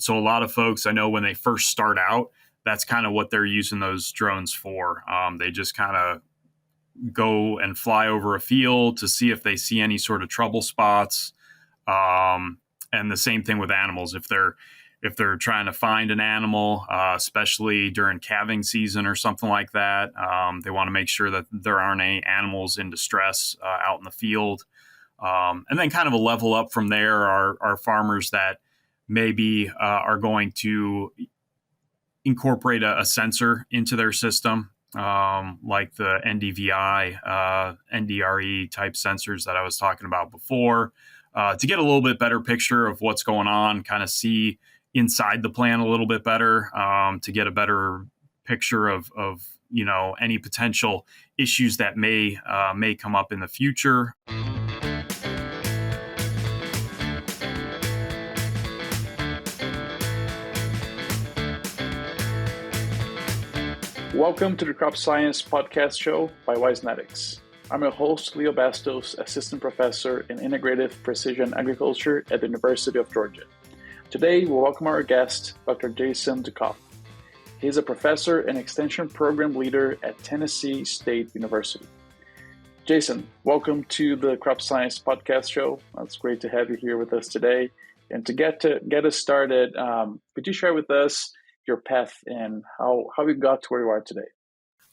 So a lot of folks I know when they first start out, that's kind of what they're using those drones for. They just kind of go and fly over a field to see if they see any sort of trouble spots. And the same thing with animals. If they're trying to find an animal, especially during calving season or something like that, they want to make sure that there aren't any animals in distress out in the field. And then kind of a level up from there are farmers that maybe are going to incorporate a sensor into their system, like the NDVI, NDRE type sensors that I was talking about before, to get a little bit better picture of what's going on, kind of see inside the plant a little bit better, to get a better picture of any potential issues that may come up in the future. Welcome to the Crop Science Podcast Show by Wise Genetics. I'm your host, Leo Bastos, Assistant Professor in Integrative Precision Agriculture at the University of Georgia. Today, we'll welcome our guest, Dr. Jason Koff. He's a professor and extension program leader at Tennessee State University. Jason, welcome to the Crop Science Podcast Show. It's great to have you here with us today. And to get us started, could you share with us your path and how you got to where you are today?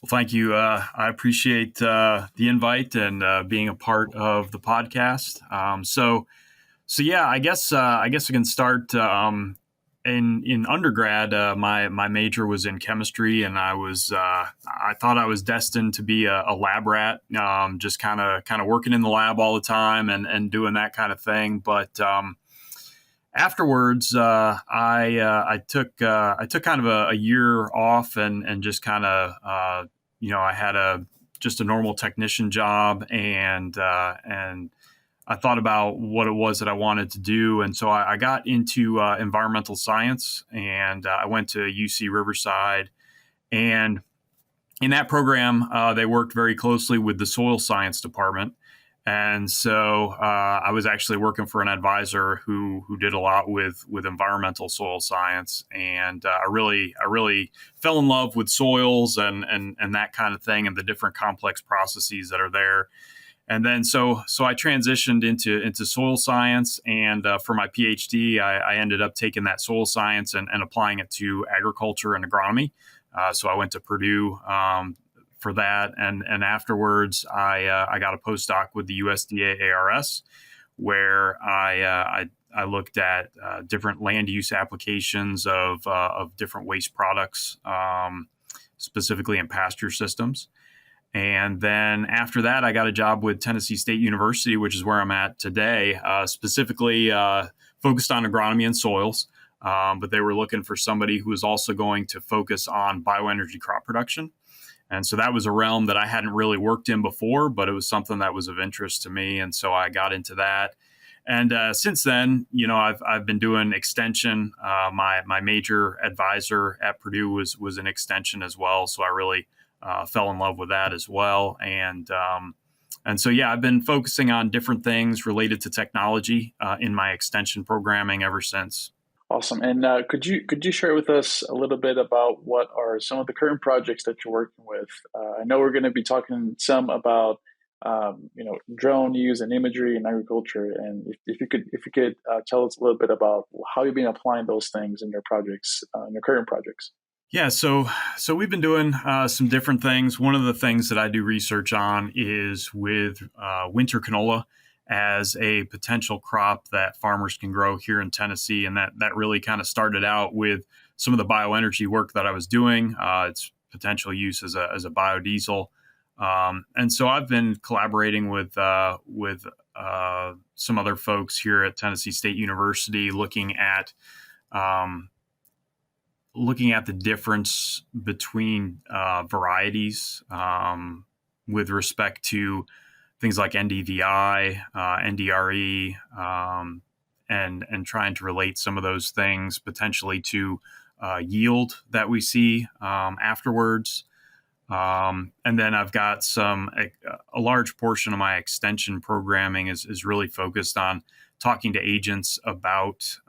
Well, thank you. I appreciate the invite and being a part of the podcast. So yeah, I guess I can start. In undergrad, my major was in chemistry, and I thought I was destined to be a lab rat, just kind of working in the lab all the time and doing that kind of thing. But afterwards, I took kind of a year off and just kind of I had just a normal technician job, and I thought about what it was that I wanted to do, and so I got into environmental science, and I went to UC Riverside, and in that program they worked very closely with the soil science department. And so I was actually working for an advisor who did a lot with environmental soil science, and I really fell in love with soils and that kind of thing, and the different complex processes that are there. And then so I transitioned into soil science, and for my PhD, I ended up taking that soil science and applying it to agriculture and agronomy. So I went to Purdue for that, and afterwards I got a postdoc with the USDA ARS, where I looked at different land use applications of different waste products, specifically in pasture systems. And then after that, I got a job with Tennessee State University, which is where I'm at today, specifically focused on agronomy and soils. But they were looking for somebody who was also going to focus on bioenergy crop production. And so that was a realm that I hadn't really worked in before, but it was something that was of interest to me. And so I got into that. And since then, I've been doing extension. My major advisor at Purdue was an extension as well. So I really fell in love with that as well. And so, yeah, I've been focusing on different things related to technology in my extension programming ever since. Awesome. And could you share with us a little bit about what are some of the current projects that you're working with? I know we're going to be talking some about drone use and imagery in agriculture, and if you could tell us a little bit about how you've been applying those things in your projects, in your current projects. Yeah, so we've been doing some different things. One of the things that I do research on is with winter canola as a potential crop that farmers can grow here in Tennessee. And that really kind of started out with some of the bioenergy work that I was doing, its potential use as a biodiesel. And so I've been collaborating with some other folks here at Tennessee State University, looking at the difference between varieties with respect to things like NDVI, NDRE, and trying to relate some of those things potentially to yield that we see afterwards. And then I've got a large portion of my extension programming is really focused on talking to agents about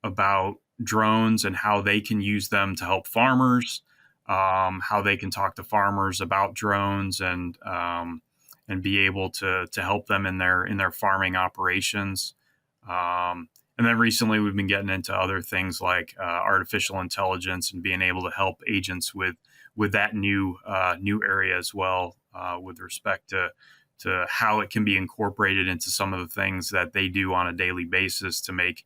about drones and how they can use them to help farmers, how they can talk to farmers about drones and be able to help them in their farming operations. And then recently, we've been getting into other things like artificial intelligence and being able to help agents with that new area as well, with respect to how it can be incorporated into some of the things that they do on a daily basis to make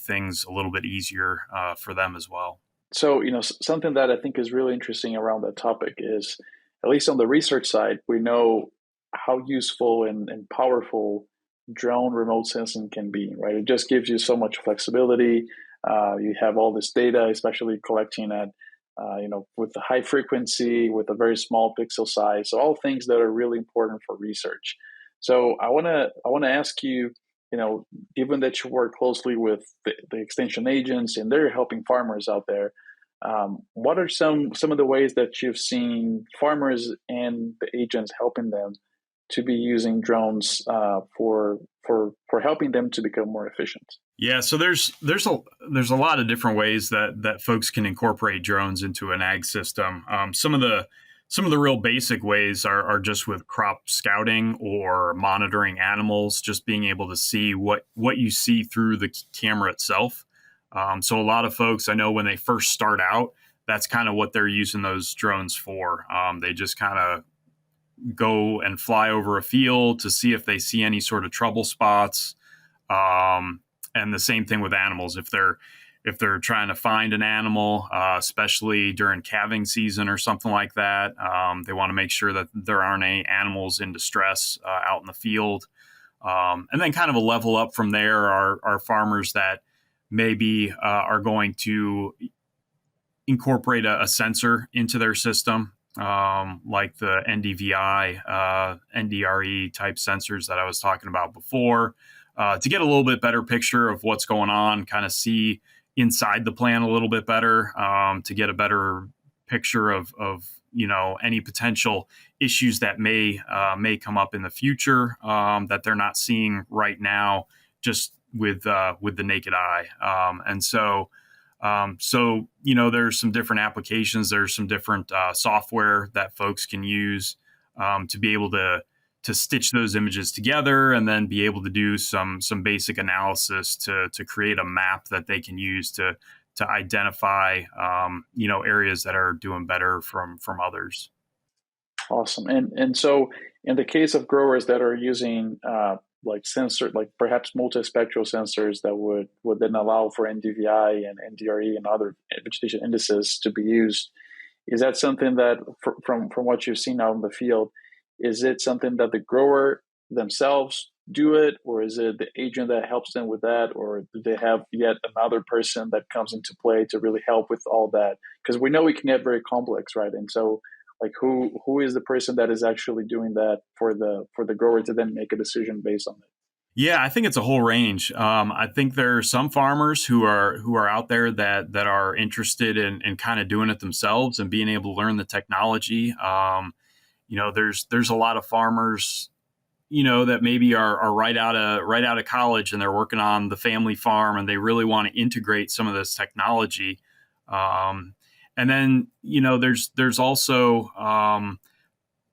things a little bit easier for them as well. So, something that I think is really interesting around that topic is, at least on the research side, we know how useful and powerful drone remote sensing can be, right? It just gives you so much flexibility. You have all this data, especially collecting at, with the high frequency, with a very small pixel size. So all things that are really important for research. So I want to ask you, you know, given that you work closely with the extension agents and they're helping farmers out there, what are some of the ways that you've seen farmers and the agents helping them to be using drones for helping them to become more efficient? Yeah, so there's a lot of different ways that folks can incorporate drones into an ag system. Some of the real basic ways are just with crop scouting or monitoring animals, just being able to see what you see through the camera itself. So a lot of folks I know when they first start out, that's kind of what they're using those drones for. They just kind of go and fly over a field to see if they see any sort of trouble spots. And the same thing with animals. If they're trying to find an animal, especially during calving season or something like that, they want to make sure that there aren't any animals in distress out in the field. And then kind of a level up from there are farmers that maybe are going to incorporate a sensor into their system, like the NDVI, NDRE type sensors that I was talking about before, to get a little bit better picture of what's going on, kind of see inside the plant a little bit better, to get a better picture of any potential issues that may come up in the future, that they're not seeing right now just with the naked eye. There's some different applications. There's some different software that folks can use to be able to stitch those images together, and then be able to do some basic analysis to create a map that they can use to identify areas that are doing better from others. Awesome. And so in the case of growers that are using like sensor, like perhaps multispectral sensors that would then allow for NDVI and NDRE and other vegetation indices to be used, is that something that from what you've seen out in the field, is it something that the grower themselves do it, or is it the agent that helps them with that, or do they have yet another person that comes into play to really help with all that? Because we know it can get very complex, right? And so like who is the person that is actually doing that for the grower to then make a decision based on it? Yeah, I think it's a whole range. I think there are some farmers who are out there that are interested in kind of doing it themselves and being able to learn the technology. There's a lot of farmers, that maybe are right out of college, and they're working on the family farm, and they really want to integrate some of this technology. And then there's also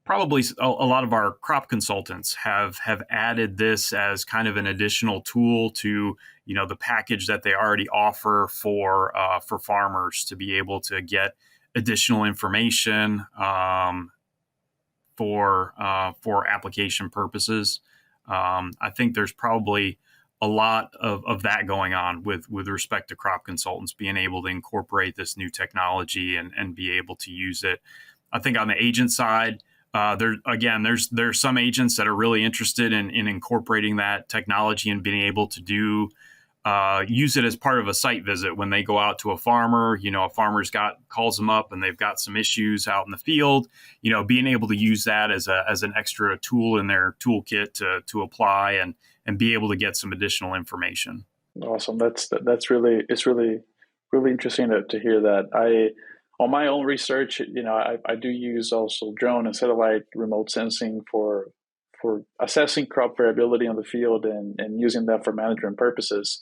probably a lot of our crop consultants have added this as kind of an additional tool to the package that they already offer for farmers to be able to get additional information, for application purposes. I think there's probably a lot of that going on with respect to crop consultants being able to incorporate this new technology and be able to use it. I think on the agent side, there's some agents that are really interested in incorporating that technology and being able to use it as part of a site visit when they go out to a farmer. A farmer's calls them up and they've got some issues out in the field. Being able to use that as an extra tool in their toolkit to apply and be able to get some additional information. Awesome. That's really, it's really really interesting to hear that. On my own research, I do use also drone and satellite remote sensing for assessing crop variability on the field and using that for management purposes.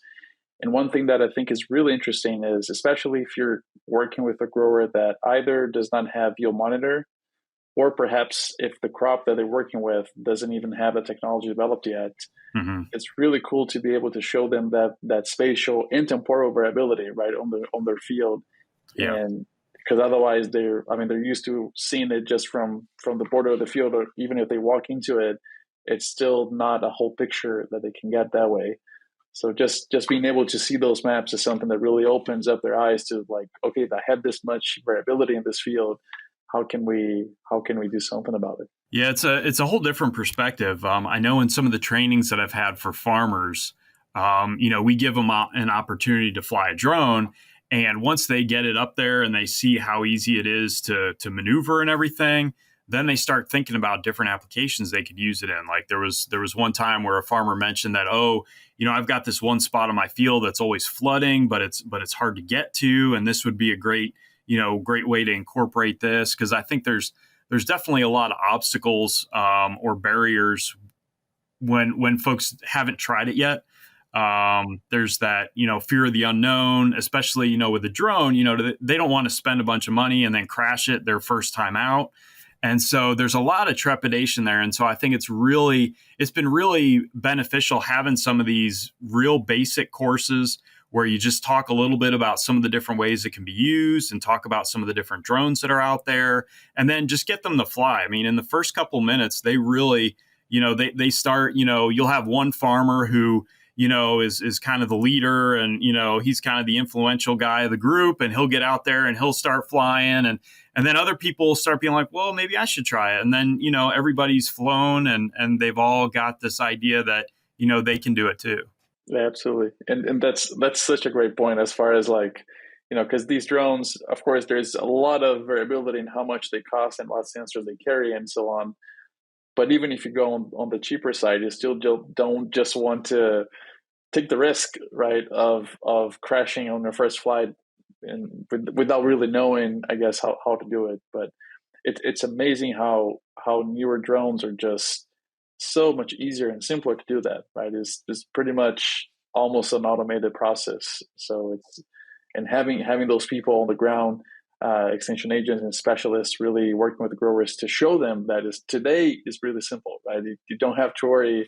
And one thing that I think is really interesting is, especially if you're working with a grower that either does not have yield monitor, or perhaps if the crop that they're working with doesn't even have a technology developed yet, Mm-hmm. it's really cool to be able to show them that spatial and temporal variability right on their field. Yeah. And because otherwise they're used to seeing it just from the border of the field, or even if they walk into it, it's still not a whole picture that they can get that way. So just being able to see those maps is something that really opens up their eyes to, like, okay, I have this much variability in this field. How can we do something about it? Yeah, it's a whole different perspective. I know in some of the trainings that I've had for farmers, we give them an opportunity to fly a drone, and once they get it up there and they see how easy it is to maneuver and everything, then they start thinking about different applications they could use it in. Like there was one time where a farmer mentioned that, oh, I've got this one spot on my field that's always flooding, but it's hard to get to, and this would be a great way to incorporate this, because I think there's definitely a lot of obstacles or barriers when folks haven't tried it yet. There's that fear of the unknown, especially with a drone. They don't want to spend a bunch of money and then crash it their first time out. And so there's a lot of trepidation there. And so I think it's been really beneficial having some of these real basic courses where you just talk a little bit about some of the different ways it can be used and talk about some of the different drones that are out there, and then just get them to fly. I mean, in the first couple minutes, they really, they start, you'll have one farmer who, is kind of the leader, and, he's kind of the influential guy of the group, and he'll get out there and he'll start flying, and then other people start being like, well, maybe I should try it. And then, everybody's flown, and they've all got this idea that, they can do it too. Yeah, absolutely. And that's such a great point, as far as, like, because these drones, of course, there's a lot of variability in how much they cost and what sensors they carry and so on. But even if you go on the cheaper side, you still don't just want to take the risk, right, of crashing on your first flight, and without really knowing, I guess, how to do it. But it's amazing how newer drones are just so much easier and simpler to do that, right? It's pretty much almost an automated process. So it's, and having those people on the ground, extension agents and specialists, really working with the growers to show them that is today is really simple, right? You don't have to worry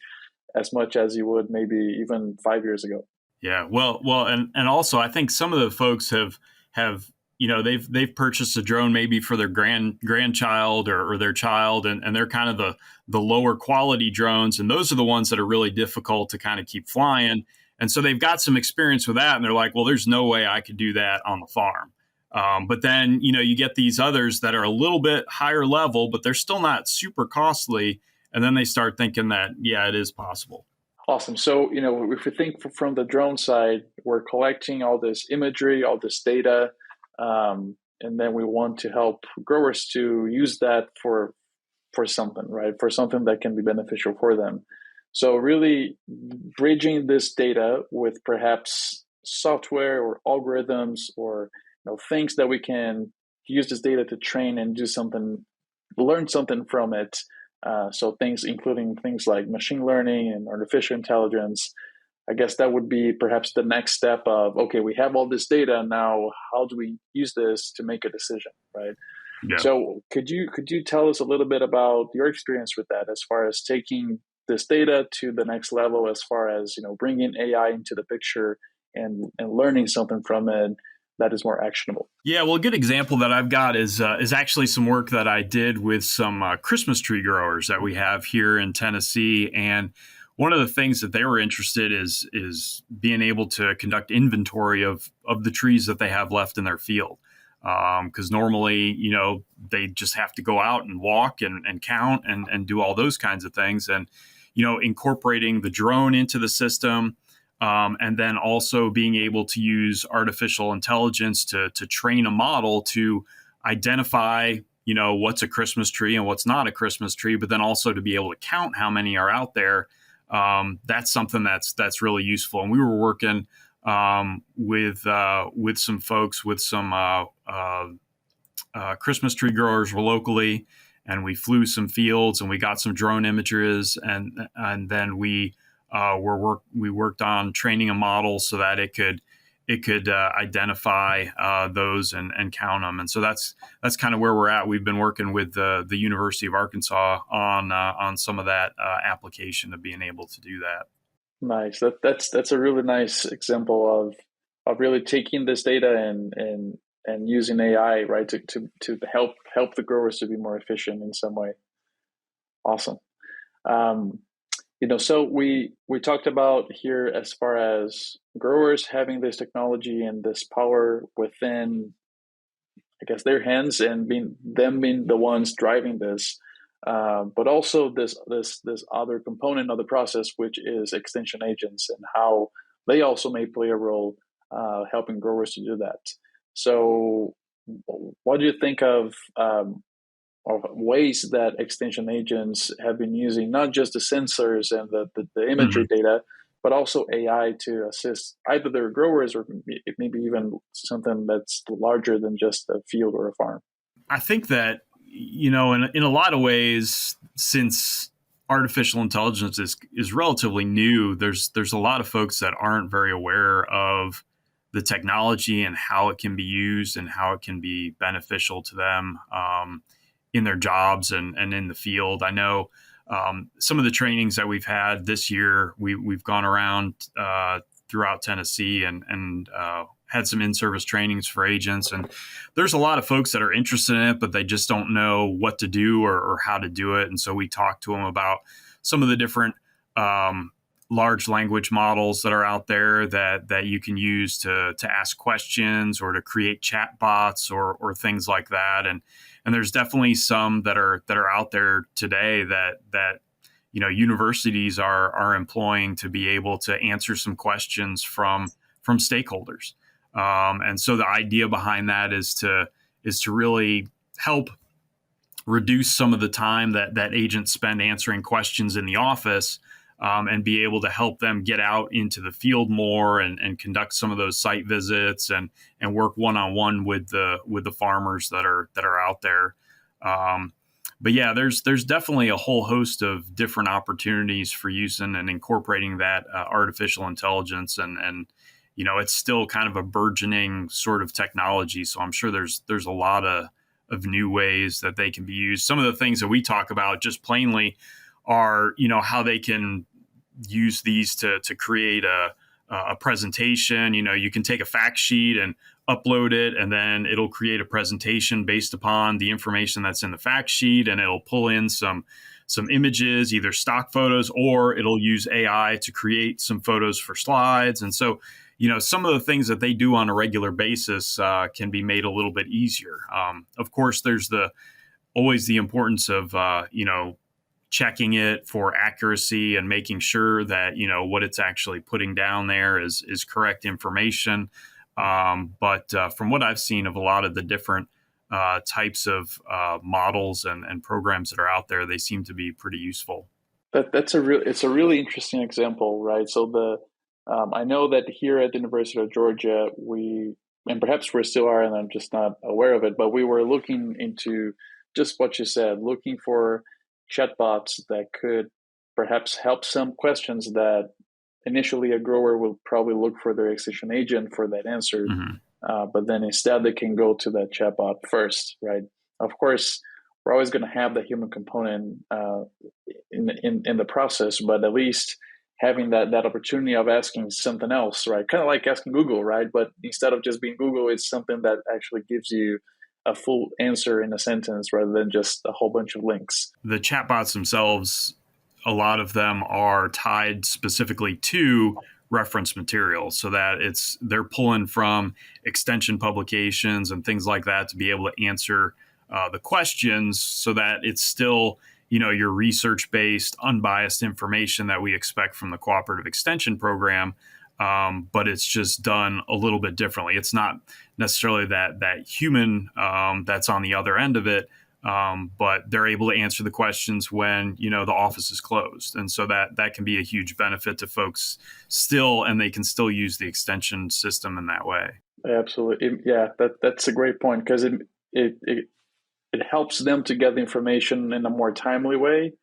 as much as you would maybe even 5 years ago. Yeah, well, and also I think some of the folks have they've purchased a drone maybe for their grandchild or their child, and they're kind of the lower quality drones, and those are the ones that are really difficult to kind of keep flying. And so they've got some experience with that, and they're like, well, there's no way I could do that on the farm. But then you get these others that are a little bit higher level, but they're still not super costly, and then they start thinking that, yeah, it is possible. Awesome. So, if we think from the drone side, we're collecting all this imagery, all this data, and then we want to help growers to use that for something, right? For something that can be beneficial for them. So, really bridging this data with perhaps software or algorithms, or things that we can use this data to train and do something, learn something from it. So things, including things like machine learning and artificial intelligence. I guess that would be perhaps the next step of, okay, we have all this data now. How do we use this to make a decision, right? Yeah. So could you tell us a little bit about your experience with that, as far as taking this data to the next level, as far as bringing AI into the picture and learning something from it that is more actionable? Yeah, well, a good example that I've got is actually some work that I did with some Christmas tree growers that we have here in Tennessee, and one of the things that they were interested is being able to conduct inventory of the trees that they have left in their field, because normally they just have to go out and walk and count and do all those kinds of things, and incorporating the drone into the system. And then also being able to use artificial intelligence to train a model to identify, what's a Christmas tree and what's not a Christmas tree, but then also to be able to count how many are out there. That's something that's really useful. And we were working with some folks, with some Christmas tree growers locally, and we flew some fields and we got some drone images, and then we we worked on training a model so that it could identify those and count them. And so that's kind of where we're at. We've been working with the University of Arkansas on some of that application of being able to do that. Nice. That's a really nice example of really taking this data and using AI, right, to help the growers to be more efficient in some way. Awesome. Um, so we talked about here as far as growers having this technology and this power within, I guess, their hands and being the ones driving this, but also this other component of the process, which is extension agents and how they also may play a role helping growers to do that. So, what do you think of ways that extension agents have been using not just the sensors and the imagery Mhm. data, but also AI to assist either their growers or maybe even something that's larger than just a field or a farm? I think that, in a lot of ways, since artificial intelligence is relatively new, there's a lot of folks that aren't very aware of the technology and how it can be used and how it can be beneficial to them in their jobs and in the field. I know some of the trainings that we've had this year, we've gone around throughout Tennessee and had some in-service trainings for agents, and there's a lot of folks that are interested in it, but they just don't know what to do or how to do it. And so we talked to them about some of the different large language models that are out there that you can use to ask questions or to create chat bots or things like that. And there's definitely some that are out there today that universities are employing to be able to answer some questions from stakeholders. And so the idea behind that is to really help reduce some of the time that agents spend answering questions in the office, and be able to help them get out into the field more and conduct some of those site visits and work one on one with the farmers that are out there. But yeah, there's definitely a whole host of different opportunities for using and incorporating that artificial intelligence, and it's still kind of a burgeoning sort of technology. So I'm sure there's a lot of new ways that they can be used. Some of the things that we talk about just plainly are how they can use these to create a presentation. You can take a fact sheet and upload it, and then it'll create a presentation based upon the information that's in the fact sheet, and it'll pull in some images, either stock photos, or it'll use AI to create some photos for slides. And so some of the things that they do on a regular basis can be made a little bit easier. Of course, there's always the importance of checking it for accuracy and making sure that what it's actually putting down there is correct information. But from what I've seen of a lot of the different types of models and programs that are out there, they seem to be pretty useful. It's a really interesting example, right? So I know that here at the University of Georgia, and perhaps we still are, and I'm just not aware of it, but we were looking into just what you said, looking for chatbots that could perhaps help some questions that initially a grower will probably look for their extension agent for that answer, Mm-hmm. but then instead they can go to that chatbot first, right? Of course, we're always going to have the human component in the process, but at least having that opportunity of asking something else, right? Kind of like asking Google, right? But instead of just being Google, it's something that actually gives you a full answer in a sentence rather than just a whole bunch of links. The chatbots themselves, a lot of them are tied specifically to reference material, so that they're pulling from extension publications and things like that to be able to answer the questions, so that it's still your research based, unbiased information that we expect from the cooperative extension program. But it's just done a little bit differently. It's not necessarily that human that's on the other end of it, but they're able to answer the questions when the office is closed, and so that can be a huge benefit to folks still, and they can still use the extension system in that way. Absolutely, yeah. That's a great point because it helps them to get the information in a more timely way,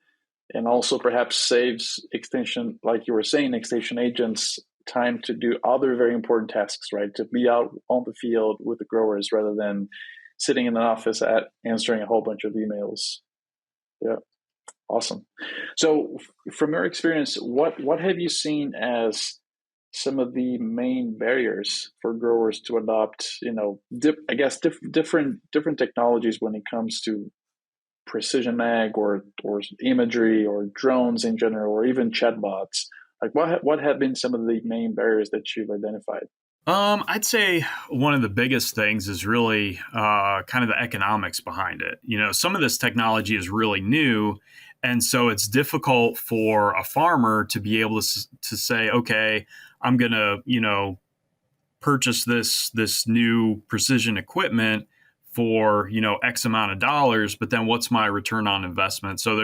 and also perhaps saves extension, like you were saying, extension agents time to do other very important tasks, right? To be out on the field with the growers rather than sitting in an office at answering a whole bunch of emails. Yeah, awesome. So, from your experience, what have you seen as some of the main barriers for growers to adopt? Different technologies when it comes to precision ag or imagery or drones in general, or even chatbots. Like, what have been some of the main barriers that you've identified? I'd say one of the biggest things is really kind of the economics behind it. Some of this technology is really new, and so it's difficult for a farmer to be able to say, okay, I'm gonna, purchase this new precision equipment for X amount of dollars, but then what's my return on investment? So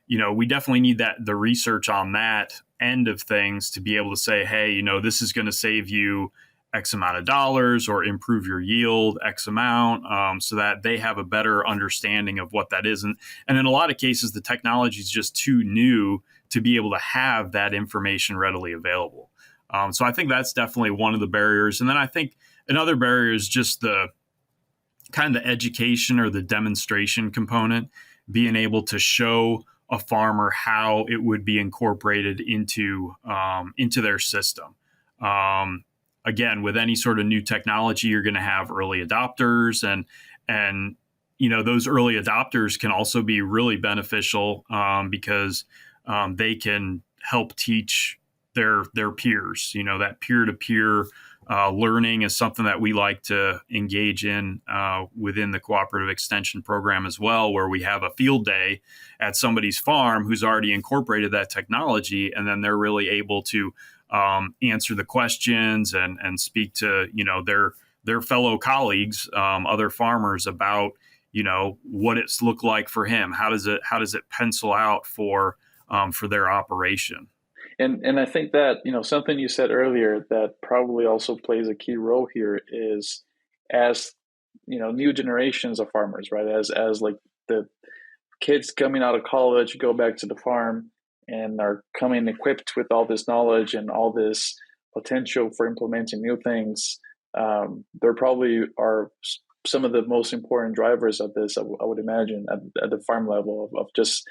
we definitely need the research on that end of things to be able to say, hey, this is going to save you X amount of dollars or improve your yield X amount, so that they have a better understanding of what that is. And in a lot of cases, the technology is just too new to be able to have that information readily available. So I think that's definitely one of the barriers. And then I think another barrier is just the kind of the education or the demonstration component, being able to show a farmer how it would be incorporated into their system. Again, with any sort of new technology, you're going to have early adopters, and those early adopters can also be really beneficial, because they can help teach their peers. That peer-to-peer learning is something that we like to engage in within the cooperative extension program as well, where we have a field day at somebody's farm who's already incorporated that technology, and then they're really able to answer the questions and speak to their fellow colleagues, other farmers, about what it's looked like for him. How does it pencil out for their operation? And I think that something you said earlier that probably also plays a key role here is, as new generations of farmers, right? As like the kids coming out of college go back to the farm and are coming equipped with all this knowledge and all this potential for implementing new things. There probably are some of the most important drivers of this, I would imagine, at the farm level, of just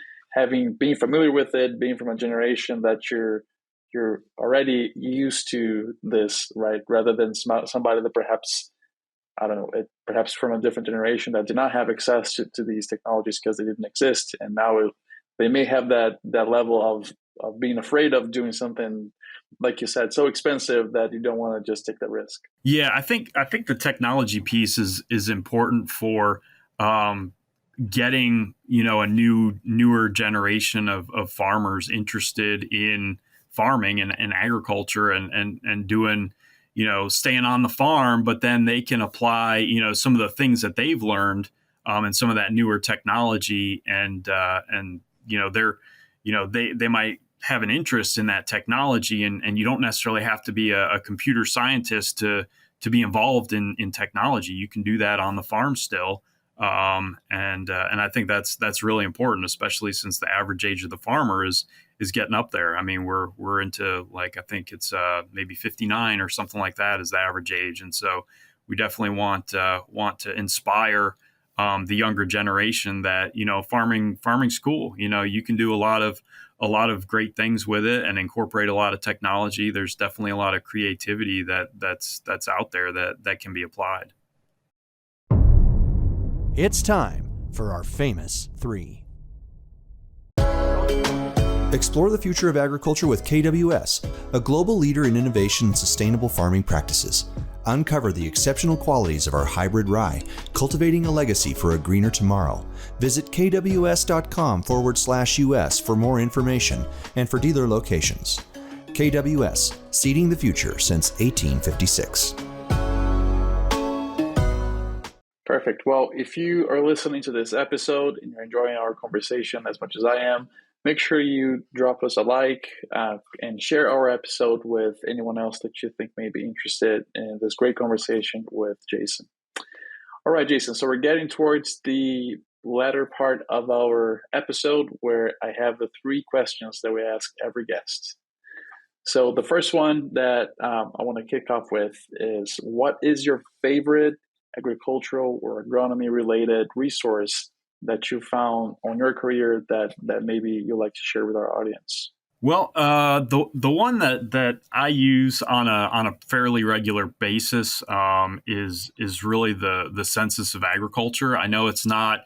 being familiar with it, being from a generation that you're already used to this, right? Rather than somebody that perhaps, I don't know, perhaps from a different generation that did not have access to these technologies because they didn't exist, and now they may have that level of being afraid of doing something, like you said, so expensive that you don't want to just take that risk. Yeah, I think the technology piece is important for getting a newer generation of farmers interested in farming and agriculture, and doing staying on the farm, but then they can apply some of the things that they've learned, and some of that newer technology, and they're they might have an interest in that technology, and you don't necessarily have to be a computer scientist to be involved in technology. You can do that on the farm still. And I think that's really important, especially since the average age of the farmer is getting up there. I mean, we're into, like, I think it's maybe 59 or something like that is the average age, and so we definitely want to inspire the younger generation that farming's cool. You can do a lot of great things with it and incorporate a lot of technology. There's definitely a lot of creativity that's out there that can be applied. It's time for our famous three. Explore the future of agriculture with KWS, a global leader in innovation and sustainable farming practices. Uncover the exceptional qualities of our hybrid rye, cultivating a legacy for a greener tomorrow. Visit kws.com/US for more information and for dealer locations. KWS, seeding the future since 1856. Perfect. Well, if you are listening to this episode and you're enjoying our conversation as much as I am, make sure you drop us a like and share our episode with anyone else that you think may be interested in this great conversation with Jason. All right, Jason. So we're getting towards the latter part of our episode where I have the three questions that we ask every guest. So the first one that I want to kick off with is, what is your favorite agricultural or agronomy related resource that you found on your career that maybe you'd like to share with our audience? Well, the one that I use on a fairly regular basis is really the Census of Agriculture. I know it's not,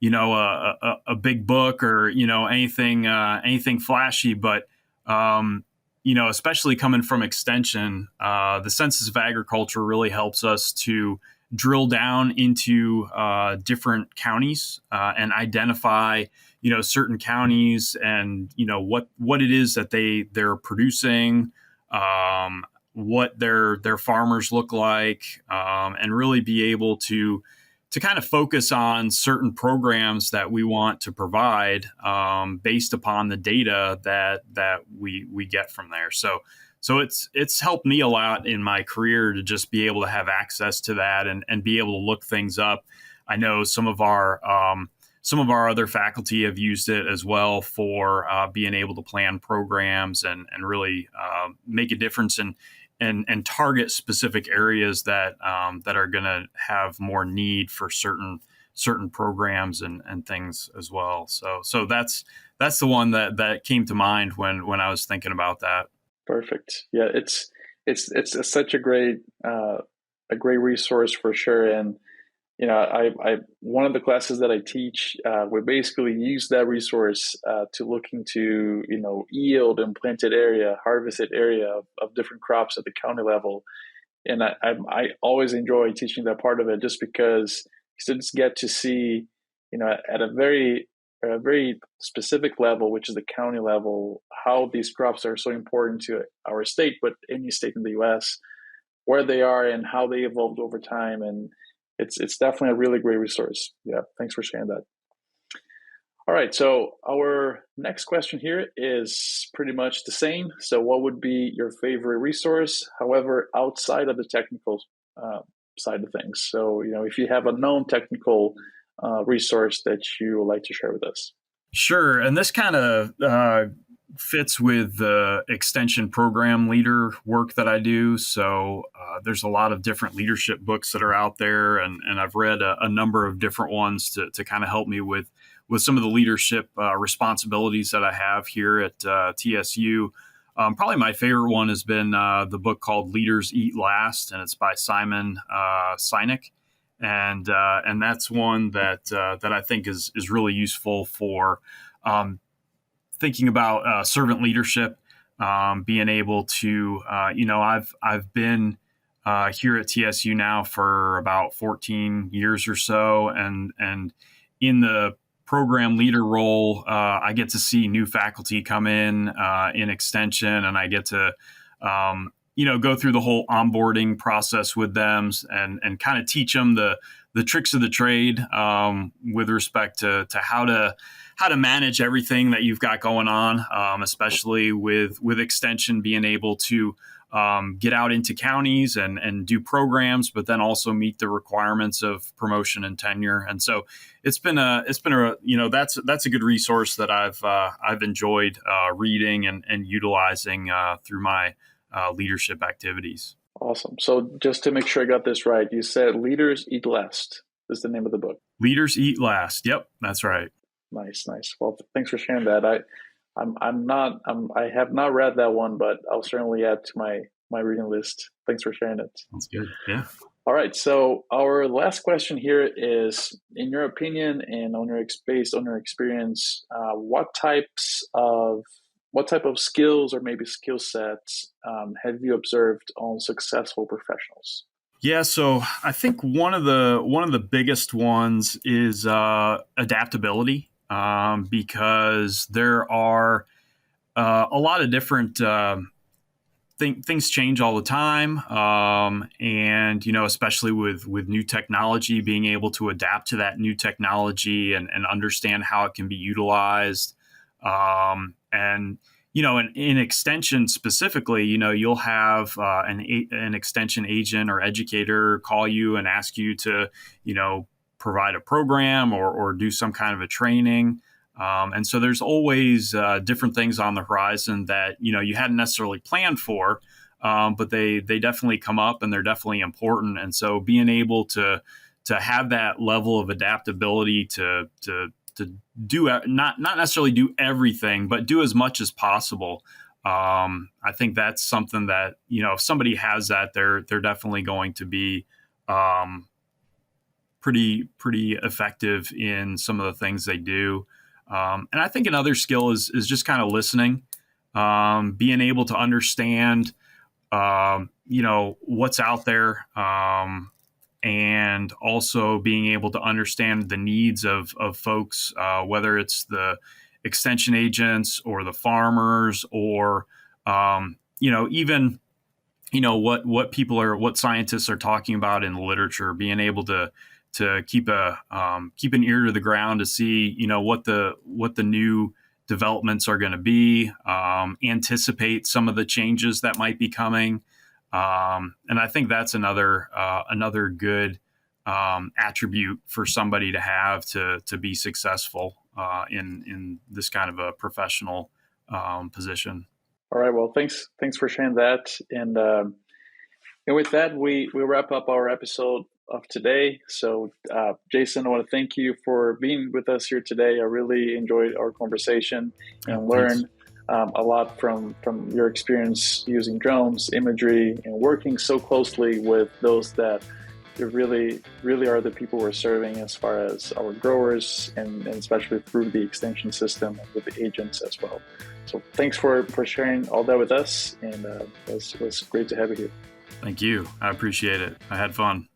a big book or anything flashy, but especially coming from Extension, the Census of Agriculture really helps us to drill down into different counties and identify certain counties and what it is that they're producing, what their farmers look like, and really be able to kind of focus on certain programs that we want to provide based upon the data that we get from there. So it's helped me a lot in my career to just be able to have access to that and be able to look things up. I know some of our other faculty have used it as well for being able to plan programs and really make a difference and target specific areas that are going to have more need for certain programs and things as well. So that's the one that came to mind when I was thinking about that. Perfect. Yeah, it's such a great resource for sure. And I one of the classes that I teach, we basically use that resource to look into yield and planted area, harvested area of different crops at the county level. And I always enjoy teaching that part of it, just because students get to see at a very specific level, which is the county level, how these crops are so important to our state, but any state in the U.S., where they are and how they evolved over time. And it's definitely a really great resource. Yeah, thanks for sharing that. All right, so our next question here is pretty much the same. So what would be your favorite resource, however, outside of the technical side of things? So, if you have a known technical resource that you would like to share with us. Sure, and this kind of fits with the extension program leader work that I do. So there's a lot of different leadership books that are out there, and I've read a number of different ones to kind of help me with some of the leadership responsibilities that I have here at TSU. Probably my favorite one has been the book called Leaders Eat Last, and it's by Simon Sinek. And that's one that I think is really useful for thinking about servant leadership, being able to, I've been here at TSU now for about 14 years or so, and in the program leader role, I get to see new faculty come in extension, and I get to go through the whole onboarding process with them and kind of teach them the tricks of the trade with respect to how to manage everything that you've got going on, especially with extension being able to get out into counties and do programs, but then also meet the requirements of promotion and tenure. And so it's been a that's a good resource that I've enjoyed reading and utilizing through my leadership activities. Awesome. So just to make sure I got this right, you said Leaders Eat Last is the name of the book. Leaders Eat Last. Yep, that's right. Nice. Well, thanks for sharing that. I have not read that one, but I'll certainly add to my reading list. Thanks for sharing it. That's good. Yeah. All right. So our last question here is, in your opinion and based on your experience, what type of skills or maybe skill sets have you observed on successful professionals? Yeah, so I think one of the biggest ones is adaptability, because there are a lot of different things change all the time, and especially with new technology, being able to adapt to that new technology and understand how it can be utilized, and in extension specifically, you'll have an extension agent or educator call you and ask you to, provide a program or do some kind of a training. And so there's always different things on the horizon that, you hadn't necessarily planned for, but they definitely come up and they're definitely important. And so being able to have that level of adaptability to do not necessarily do everything, but do as much as possible. I think that's something that, if somebody has that, they're definitely going to be pretty effective in some of the things they do. And I think another skill is just kind of listening, being able to understand, what's out there, and also being able to understand the needs of folks, whether it's the extension agents or the farmers or, even, what scientists are talking about in the literature, being able to keep an ear to the ground to see, what the new developments are going to be, anticipate some of the changes that might be coming. And I think that's another good attribute for somebody to have to be successful in this kind of a professional position. All right. Well, thanks for sharing that. And with that, we wrap up our episode of today. So, Jason, I want to thank you for being with us here today. I really enjoyed our conversation and learned a lot from your experience using drones, imagery, and working so closely with those that really are the people we're serving as far as our growers and especially through the extension system and with the agents as well. So thanks for sharing all that with us, and it was great to have you here. Thank you. I appreciate it. I had fun.